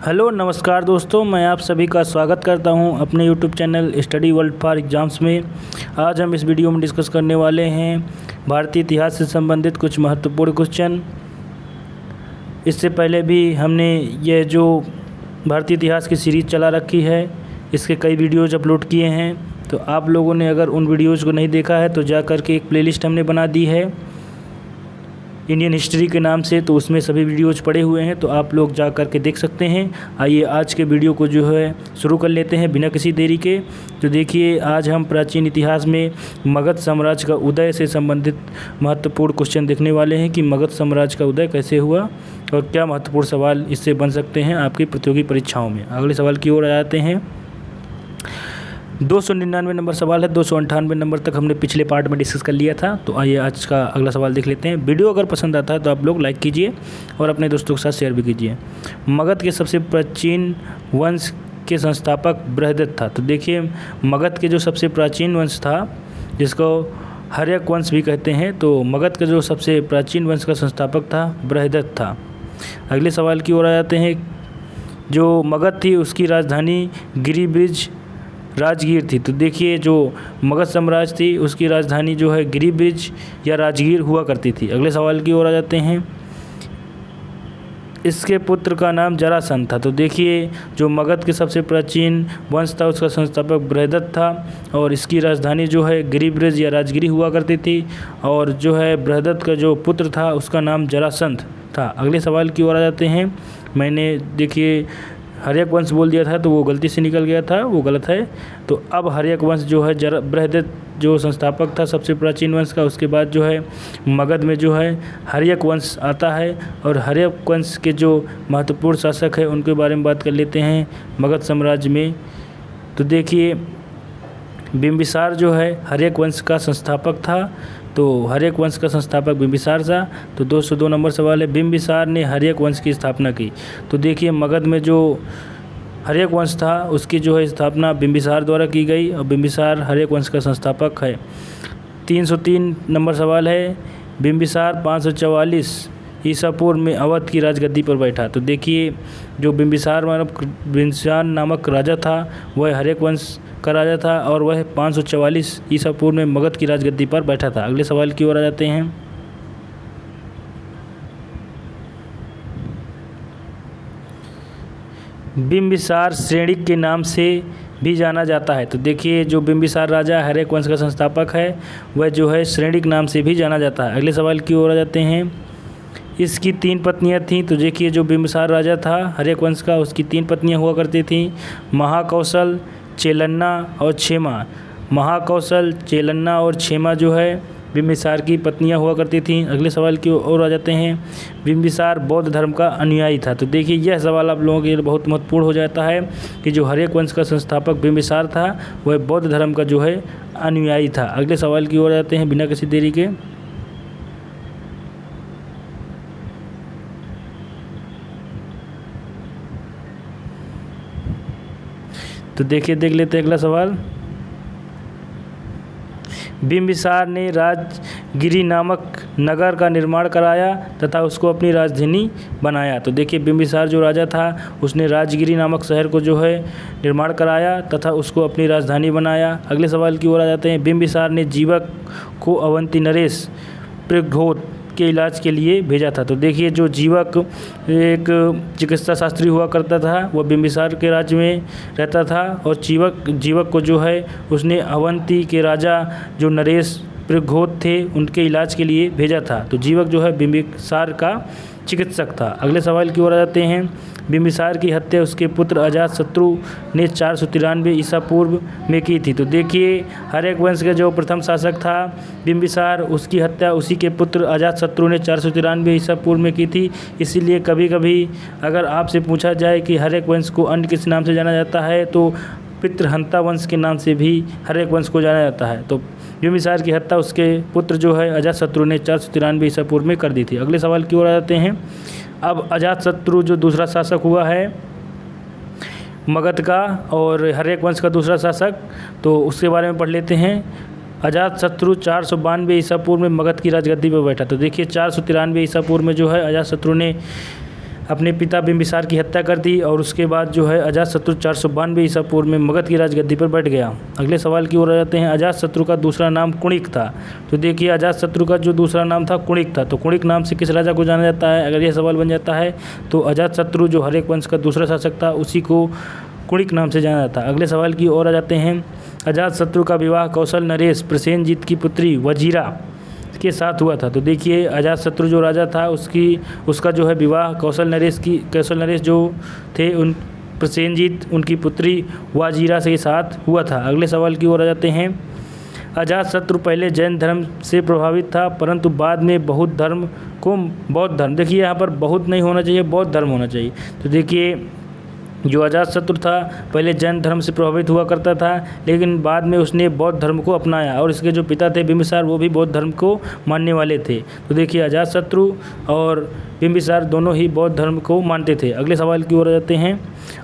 Hello नमस्कार दोस्तों, मैं आप सभी का स्वागत करता हूं अपने YouTube channel study world for exams में। आज हम इस वीडियो में डिस्कस करने वाले हैं भारतीय इतिहास से संबंधित कुछ महत्वपूर्ण क्वेश्चन। इससे पहले भी हमने ये जो भारतीय इतिहास की सीरीज़ चला रखी है, इसके कई वीडियोज़ अपलोड किए हैं। तो आप लोगों ने अगर उन वीडियोज़ को नहीं देखा है तो जा कर के एक प्लेलिस्ट हमने बना दी है इंडियन हिस्ट्री के नाम से, तो उसमें सभी वीडियोज़ पड़े हुए हैं, तो आप लोग जा कर के देख सकते हैं। आइए आज के वीडियो को जो है शुरू कर लेते हैं बिना किसी देरी के। तो देखिए, आज हम प्राचीन इतिहास में मगध साम्राज्य का उदय से संबंधित महत्वपूर्ण क्वेश्चन देखने वाले हैं कि मगध साम्राज्य का उदय कैसे हुआ और क्या महत्वपूर्ण सवाल इससे बन सकते हैं आपकी प्रतियोगी परीक्षाओं में। अगले सवाल की ओर आ जाते हैं। 299 नंबर सवाल है। 298 नंबर तक हमने पिछले पार्ट में डिस्कस कर लिया था। तो आइए आज का अगला सवाल देख लेते हैं। वीडियो अगर पसंद आता है तो आप लोग लाइक कीजिए और अपने दोस्तों के साथ शेयर भी कीजिए। मगध के सबसे प्राचीन वंश के संस्थापक बृहदत्त था। तो देखिए, मगध के जो सबसे प्राचीन वंश था, जिसको हर्यक वंश भी कहते हैं, तो मगध का जो सबसे प्राचीन वंश का संस्थापक था बृहदत्त था। अगले सवाल की ओर आ जाते हैं। जो मगध थी उसकी राजधानी गिरिब्रिज राजगीर थी। तो देखिए, जो मगध साम्राज्य थी उसकी राजधानी जो है गिरिब्रिज या राजगीर हुआ करती थी। अगले सवाल की ओर आ जाते हैं। इसके पुत्र का नाम जरासंध था। तो देखिए, जो मगध के सबसे प्राचीन वंश था उसका संस्थापक बृहदत्त था और इसकी राजधानी जो है गिरिब्रिज या राजगिरी हुआ करती थी, और जो है बृहदत्त का जो पुत्र था उसका नाम जरासंध था। अगले सवाल की ओर आ जाते हैं। मैंने देखिए हर्यक वंश बोल दिया था तो वो गलती से निकल गया था, वो गलत है। तो अब हर्यक वंश जो है बृहदत्त जो संस्थापक था सबसे प्राचीन वंश का, उसके बाद जो है मगध में जो है हर्यक वंश आता है। और हर्यक वंश के जो महत्वपूर्ण शासक है उनके बारे में बात कर लेते हैं मगध साम्राज्य में। तो देखिए, बिंबिसार जो है हर्यक वंश का संस्थापक था। तो हर्यक वंश का संस्थापक बिंबिसार था। तो 202 नंबर सवाल है, बिंबिसार ने हर्यक वंश की स्थापना की। तो देखिए, मगध में जो हर्यक वंश था उसकी जो है स्थापना बिंबिसार द्वारा की गई और बिंबिसार हर्यक वंश का संस्थापक है। 303 नंबर सवाल है, बिंबिसार 544 ईसा पूर्व में अवध की राजगद्दी पर बैठा। तो देखिए, जो बिंबिसार नामक राजा था वह हर्यक वंश का राजा था और वह 544 ईसा पूर्व में मगध की राजगद्दी पर बैठा था। अगले सवाल की ओर आ जाते हैं। बिंबिसार श्रेणिक के नाम से भी जाना जाता है। तो देखिए, जो बिंबिसार राजा हर्यक वंश का संस्थापक है वह जो है श्रेणिक नाम से भी जाना जाता है। अगले सवाल की ओर आ जाते हैं। इसकी 3 पत्नियां थीं। तो देखिए, जो बिंबिसार राजा था हर्यक वंश का उसकी 3 पत्नियां हुआ करती थीं, महाकौशल, चेलन्ना और क्षेमा। महाकौशल, चेलन्ना और क्षेमा जो है बिंबिसार की पत्नियां हुआ करती थीं। अगले सवाल की ओर आ जाते हैं। बिंबिसार बौद्ध धर्म का अनुयायी था। तो देखिए, यह सवाल आप लोगों के लिए बहुत महत्वपूर्ण हो जाता है कि जो हर्यक वंश का संस्थापक बिंबिसार था वह बौद्ध धर्म का जो है अनुयायी था। अगले सवाल की ओर आ जाते हैं बिना किसी देरी के। तो देखिए, देख लेते हैं अगला सवाल। बिंबिसार ने राजगिरी नामक नगर का निर्माण कराया तथा उसको अपनी राजधानी बनाया। तो देखिए, बिंबिसार जो राजा था उसने राजगिरी नामक शहर को जो है निर्माण कराया तथा उसको अपनी राजधानी बनाया। अगले सवाल की ओर आ जाते हैं। बिंबिसार ने जीवक को अवंती नरेश प्रघोत के इलाज के लिए भेजा था। तो देखिए, जो जीवक एक चिकित्सा शास्त्री हुआ करता था वह बिंबिसार के राज्य में रहता था और जीवक को जो है उसने अवंती के राजा जो नरेश प्रघोत थे उनके इलाज के लिए भेजा था। तो जीवक जो है बिंबिसार का चिकित्सक था। अगले सवाल की ओर आ जाते हैं। बिंबिसार की हत्या उसके पुत्र अजातशत्रु ने 493 ईसा पूर्व में की थी। तो देखिए, हर्यक वंश का जो प्रथम शासक था बिंबिसार, उसकी हत्या उसी के पुत्र अजातशत्रु ने 493 ईसा पूर्व में की थी। इसीलिए कभी कभी अगर आपसे पूछा जाए कि हर्यक वंश को अन्य किस नाम से जाना जाता है तो पितृहंता वंश के नाम से भी हर्यक वंश को जाना जाता है। तो बिंबिसार की हत्या उसके पुत्र जो है अजातशत्रु ने 493 ईसा पूर्व में कर दी थी। अगले सवाल की ओर आ जाते हैं। अब अजातशत्रु जो दूसरा शासक हुआ है मगध का और हर्यक वंश का दूसरा शासक, तो उसके बारे में पढ़ लेते हैं। अजातशत्रु 492 ईसा पूर्व में मगध की राजगद्दी पर बैठा। तो देखिए, 493 ईसा पूर्व में जो है अजातशत्रु ने अपने पिता बिंबिसार की हत्या कर दी और उसके बाद जो है अजातशत्रु 492 ईसा पूर्व में मगध की राजगद्दी पर बैठ गया। अगले सवाल की ओर आ जाते हैं। अजातशत्रु का दूसरा नाम कुणिक था। तो देखिए अजातशत्रु का जो दूसरा नाम था कुणिक था। तो कुणिक नाम से किस राजा को जाना जाता है? अगर यह सवाल बन जाता है तो अजातशत्रु जो हर्यक वंश का दूसरा शासक था उसी को कुणिक नाम से जाना जाता है। अगले सवाल की ओर आ जाते हैं। अजातशत्रु का विवाह कौशल नरेश प्रसेनजीत की पुत्री वजीरा के साथ हुआ था। तो देखिए अजातशत्रु जो राजा था उसका जो है विवाह कौशल नरेश जो थे उन प्रसेनजीत उनकी पुत्री वाजीरा के साथ हुआ था। अगले सवाल की ओर आ जाते हैं। अजातशत्रु पहले जैन धर्म से प्रभावित था परंतु बाद में बौद्ध धर्म, देखिए यहाँ पर बहुत नहीं होना चाहिए, बौद्ध धर्म होना चाहिए। तो देखिए जो अजातशत्रु था पहले जैन धर्म से प्रभावित हुआ करता था लेकिन बाद में उसने बौद्ध धर्म को अपनाया और इसके जो पिता थे बिंबिसार वो भी बौद्ध धर्म को मानने वाले थे। तो देखिए अजातशत्रु और बिंबिसार दोनों ही बौद्ध धर्म को मानते थे। अगले सवाल की ओर आ जाते हैं।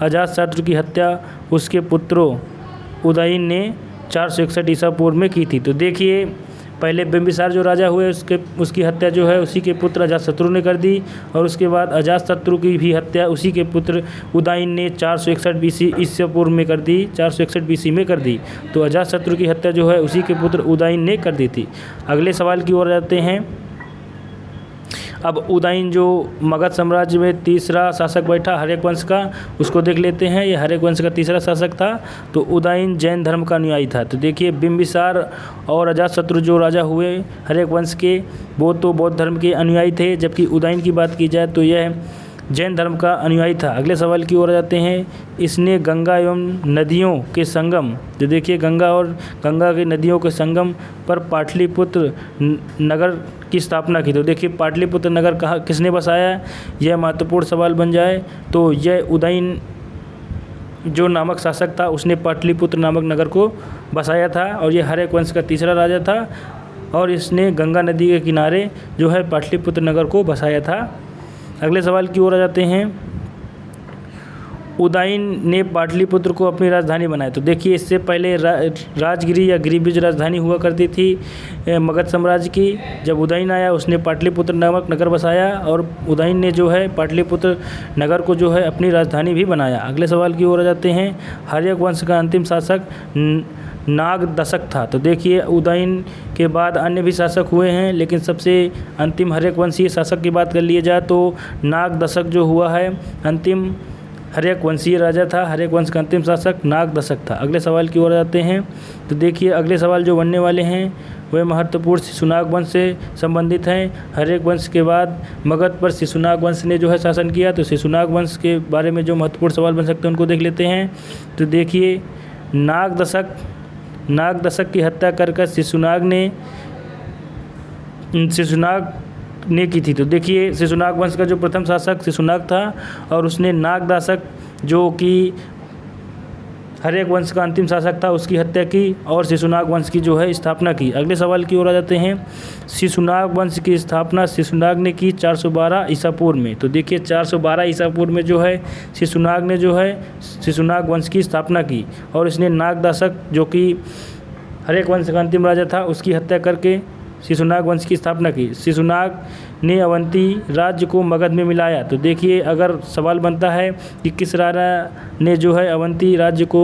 अजातशत्रु की हत्या उसके पुत्रों उदयन ने 461 ईसा पूर्व में की थी। तो देखिए पहले बिंबिसार जो राजा हुए उसकी हत्या जो है उसी के पुत्र अजातशत्रु ने कर दी और उसके बाद अजातशत्रु की भी हत्या उसी के पुत्र उदयन ने 461 बीसी ईसा पूर्व में कर दी, 461 बीसी में कर दी। तो अजातशत्रु की हत्या जो है उसी के पुत्र उदयन ने कर दी थी। अगले सवाल की ओर जाते हैं। अब उदयन जो मगध साम्राज्य में तीसरा शासक बैठा हर्यक वंश का, उसको देख लेते हैं। ये हर्यक वंश का तीसरा शासक था। तो उदयन जैन धर्म का अनुयायी था। तो देखिए बिंबिसार और अजातशत्रु जो राजा हुए हर्यक वंश के वो तो बौद्ध धर्म के अनुयायी थे, जबकि उदयन की बात की जाए तो यह जैन धर्म का अनुयायी था। अगले सवाल की ओर जाते हैं। इसने गंगा एवं नदियों के संगम, जो देखिए गंगा के नदियों के संगम पर पाटलिपुत्र नगर की स्थापना की। तो देखिए पाटलिपुत्र नगर कहाँ किसने बसाया, यह महत्वपूर्ण सवाल बन जाए तो यह उदयन जो नामक शासक था उसने पाटलिपुत्र नामक नगर को बसाया था और यह हर्यक वंश का तीसरा राजा था और इसने गंगा नदी के किनारे जो है पाटलिपुत्र नगर को बसाया था। अगले सवाल की ओर आ जाते हैं। उदयन ने पाटलिपुत्र को अपनी राजधानी बनाया। तो देखिए इससे पहले राजगिरी या गिरिब्रिज राजधानी हुआ करती थी मगध साम्राज्य की। जब उदयन आया उसने पाटलिपुत्र नामक नगर बसाया और उदयन ने जो है पाटलिपुत्र नगर को जो है अपनी राजधानी भी बनाया। अगले सवाल की ओर आ जाते हैं। हर्यक वंश का अंतिम शासक नागदशक था। तो देखिए उदयन के बाद अन्य भी शासक हुए हैं लेकिन सबसे अंतिम हर्यक वंशीय शासक की बात कर लिए जाए तो नागदशक जो हुआ है अंतिम हर्यक वंशीय राजा था। हर्यक वंश का अंतिम शासक नागदशक था। अगले सवाल की ओर जाते हैं। तो देखिए अगले सवाल जो बनने वाले हैं वह महत्वपूर्ण शिशुनाग वंश से संबंधित हैं। हर्यक वंश के बाद मगध पर शिशुनाग वंश ने जो है शासन किया। तो शिशुनाग वंश के बारे में जो महत्वपूर्ण सवाल बन सकते हैं उनको देख लेते हैं। तो देखिए नागदशक की हत्या कर शिशुनाग ने की थी। तो देखिए शिशुनाग वंश का जो प्रथम शासक शिशुनाग था और उसने नागदशक जो कि हर्यक वंश का अंतिम शासक था उसकी हत्या की और शिशुनाग वंश की जो है स्थापना की। अगले सवाल की ओर आ जाते हैं। शिशुनाग वंश की स्थापना शिशुनाग ने की 412 ईसा पूर्व में। तो देखिए 412 ईसा पूर्व में जो है शिशुनाग ने जो है शिशुनाग वंश की स्थापना की और इसने नागदशक जो कि हर्यक वंश का अंतिम राजा था उसकी हत्या करके शिशुनाग वंश की स्थापना की। शिशुनाग ने अवंती राज्य को मगध में मिलाया। तो देखिए अगर सवाल बनता है कि किस राजा ने जो है अवंती राज्य को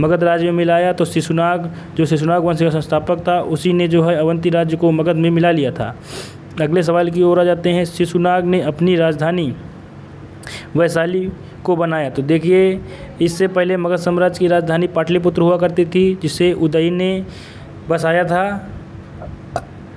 मगध राज्य में मिलाया तो शिशुनाग वंश का संस्थापक था उसी ने जो है अवंती राज्य को मगध में मिला लिया था। अगले सवाल की ओर आ जाते हैं। शिशुनाग ने अपनी राजधानी वैशाली को बनाया। तो देखिए इससे पहले मगध साम्राज्य की राजधानी पाटलिपुत्र हुआ करती थी जिसे उदयन ने बसाया था।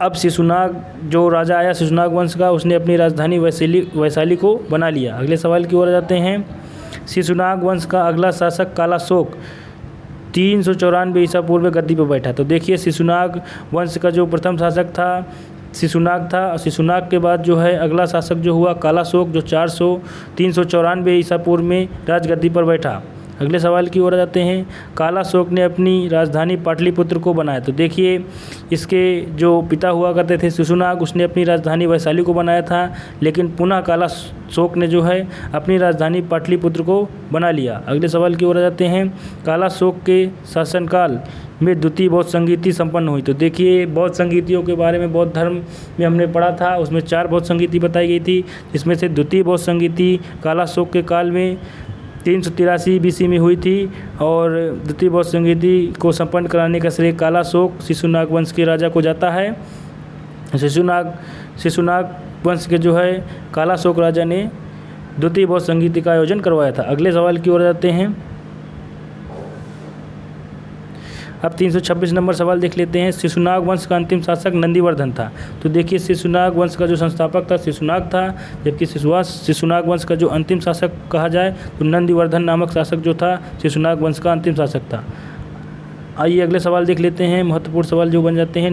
अब शिशुनाग जो राजा आया शिशुनाग वंश का उसने अपनी राजधानी वैशाली को बना लिया। अगले सवाल की ओर जाते हैं। शिशुनाग वंश का अगला शासक कालाशोक 394 ईसा पूर्व में गद्दी पर बैठा। तो देखिए शिशुनाग वंश का जो प्रथम शासक था शिशुनाग था। शिशुनाग के बाद जो है अगला शासक जो हुआ कालाशोक जो 394 ईसा पूर्व में राजगद्दी पर बैठा। अगले सवाल की ओर आ जाते हैं। कालाशोक ने अपनी राजधानी पाटलिपुत्र को बनाया। तो देखिए इसके जो पिता हुआ करते थे शिशुनाग, उसने अपनी राजधानी वैशाली को बनाया था, लेकिन पुनः कालाशोक ने जो है अपनी राजधानी पाटलिपुत्र को बना लिया। अगले सवाल की ओर आ जाते हैं। कालाशोक के शासनकाल में द्वितीय बौद्ध संगीति संपन्न हुई। तो देखिए बौद्ध संगीतियों के बारे में बौद्ध धर्म में हमने पढ़ा था, उसमें 4 बौद्ध संगीति बताई गई थी, जिसमें से द्वितीय बौद्ध संगीति कालाशोक के काल में 383 BC में हुई थी। और द्वितीय बौद्ध संगीति को संपन्न कराने का श्रेय कालाशोक शिशुनाग वंश के राजा को जाता है। शिशुनाग वंश के जो है कालाशोक राजा ने द्वितीय बौद्ध संगीति का आयोजन करवाया था। अगले सवाल की ओर जाते हैं। अब 326 नंबर सवाल देख लेते हैं। शिशुनाग वंश का अंतिम शासक नंदीवर्धन था। तो देखिए शिशुनाग वंश का जो संस्थापक था शिशुनाग था, जबकि शिशुनाग वंश का जो अंतिम शासक कहा जाए तो नंदीवर्धन नामक शासक जो था शिशुनाग वंश का अंतिम शासक था। आइए अगले सवाल देख लेते हैं। महत्वपूर्ण सवाल जो बन जाते हैं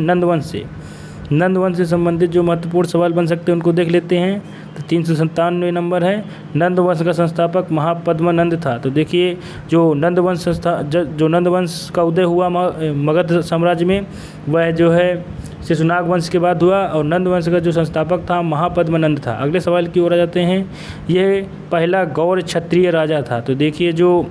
नंद वंश से संबंधित जो महत्वपूर्ण सवाल बन सकते हैं उनको देख लेते हैं। तो 397 नंबर है। नंद वंश का संस्थापक महापद्मनंद था। तो देखिए जो नंद वंश का उदय हुआ मगध साम्राज्य में, वह जो है शिशुनाग वंश के बाद हुआ, और नंद वंश का जो संस्थापक था महापद्मनंद था। अगले सवाल की ओर आ जाते हैं। यह पहला गौर क्षत्रिय राजा था। तो देखिए जो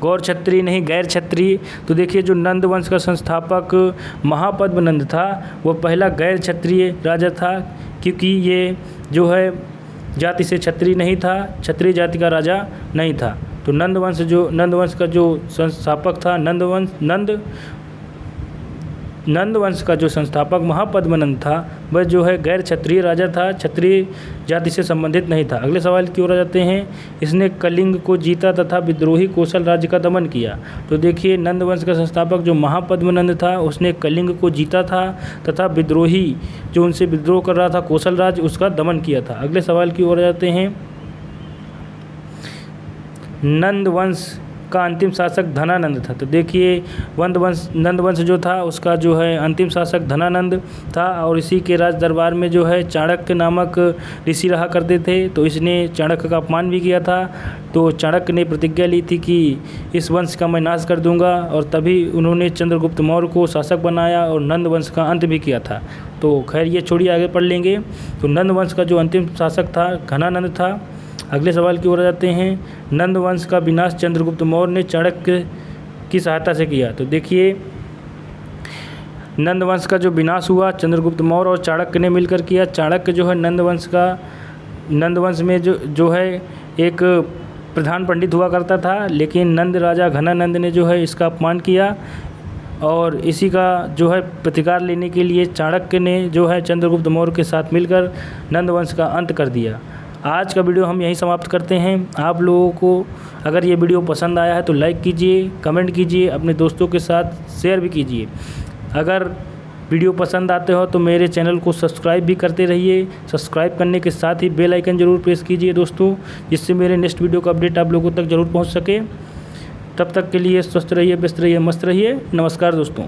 गौर क्षत्रिय नहीं गैर क्षत्रिय, तो देखिए जो नंद वंश का संस्थापक महापद्मनंद था वह पहला गैर क्षत्रिय राजा था, क्योंकि ये जो है जाति से क्षत्रिय नहीं था, क्षत्रिय जाति का राजा नहीं था। तो नंद वंश का जो संस्थापक था नंद वंश का जो संस्थापक महापद्मनंद था वह जो है गैर क्षत्रिय राजा था, क्षत्रिय जाति से संबंधित नहीं था। अगले सवाल की ओर आ जाते हैं। इसने कलिंग को जीता तथा विद्रोही कोसल राज्य का दमन किया। तो देखिए नंद वंश का संस्थापक जो महापद्मनंद था उसने कलिंग को जीता था तथा विद्रोही जो उनसे विद्रोह कर रहा था कोसल राज्य, उसका दमन किया था। अगले सवाल की ओर आ जाते हैं। नंद वंश का अंतिम शासक धनानंद था। तो देखिए नंद वंश जो था उसका जो है अंतिम शासक धनानंद था, और इसी के राज दरबार में जो है चाणक्य नामक ऋषि रहा करते थे। तो इसने चाणक्य का अपमान भी किया था। तो चाणक्य ने प्रतिज्ञा ली थी कि इस वंश का मैं नाश कर दूंगा, और तभी उन्होंने चंद्रगुप्त मौर्य को शासक बनाया और नंद वंश का अंत भी किया था। तो खैर ये छोड़िए, आगे पढ़ लेंगे। तो नंद वंश का जो अंतिम शासक था घनानंद था। अगले सवाल की ओर जाते हैं। नंद वंश का विनाश चंद्रगुप्त मौर्य ने चाणक्य की सहायता से किया। तो देखिए नंद वंश का जो विनाश हुआ चंद्रगुप्त मौर्य और चाणक्य ने मिलकर किया। चाणक्य जो है नंद वंश में जो है एक प्रधान पंडित हुआ करता था, लेकिन नंद राजा घनानंद ने जो है इसका अपमान किया, और इसी का जो है प्रतिकार लेने के लिए चाणक्य ने जो है चंद्रगुप्त मौर्य के साथ मिलकर नंद वंश का अंत कर दिया। आज का वीडियो हम यहीं समाप्त करते हैं। आप लोगों को अगर ये वीडियो पसंद आया है तो लाइक कीजिए, कमेंट कीजिए, अपने दोस्तों के साथ शेयर भी कीजिए। अगर वीडियो पसंद आते हो तो मेरे चैनल को सब्सक्राइब भी करते रहिए। सब्सक्राइब करने के साथ ही बेल आइकन ज़रूर प्रेस कीजिए दोस्तों, जिससे मेरे नेक्स्ट वीडियो का अपडेट आप लोगों तक ज़रूर पहुँच सके। तब तक के लिए स्वस्थ रहिए, व्यस्त रहिए, मस्त रहिए। नमस्कार दोस्तों।